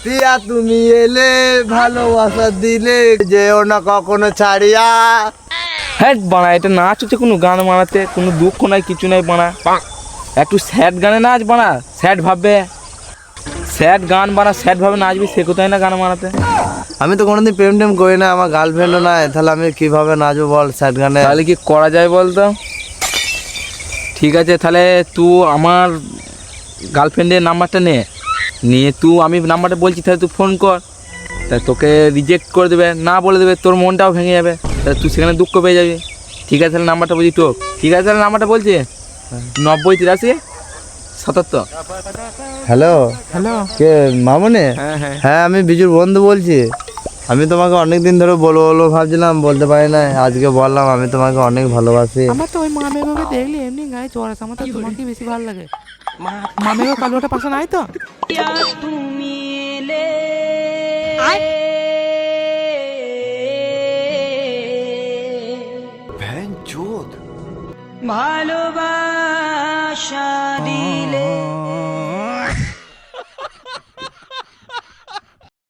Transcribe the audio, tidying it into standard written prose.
প্রিয়া তুমি এলে ভালোবাসা দিলে যেও না কখনো ছাড়িয়া। হ্যাঁ বানা, এটা নাচ হচ্ছে কোনো গান মারাতে, কোনো দুঃখ নাই কিছু নাই বানা। একটু স্যাড গানে নাচ বানা, স্যাড ভাববে, স্যাড গান বানা, স্যাড ভাবে নাচবি, সে কোথায় না গান মারাতে। আমি তো কোনোদিন প্রেম টেম করি না, আমার গার্লফ্রেন্ডও নাই, তাহলে আমি কিভাবে নাচবো বল স্যাড গানে? তাহলে কি করা যায় বলতো? ঠিক আছে, তাহলে তুই আমার গার্লফ্রেন্ডের নাম্বারটা নিয়ে তুই, আমি নাম্বারটা বলছি, তাহলে তুই ফোন কর। তা তোকে রিজেক্ট করে দেবে, না বলে দেবে, তোর মনটাও ভেঙে যাবে, তাহলে তুই সেখানে দুঃখ পেয়ে যাবি। ঠিক আছে, তাহলে নাম্বারটা বলছি তো। ঠিক আছে, তাহলে নাম্বারটা বলছি 9083 77। Hello, hello. কে মামুনি? হ্যাঁ হ্যাঁ হ্যাঁ আমি বিজুর বন্ধু বলছি। আমি তোমাকে অনেক দিন ধরে বলবো বলবো ভাবছিলাম, বলতে পারি না, আজকে বললাম আমি তোমাকে অনেক ভালোবাসি। আমার তো ওই মামেগোকে দেখলে এমনি গায়ে জ্বর আসে, আমার তো তোমাকে বেশি ভালো লাগে। মামেগো কালোটা পাশে নাই তো? তুমি এলে ভালোবাসা দিলে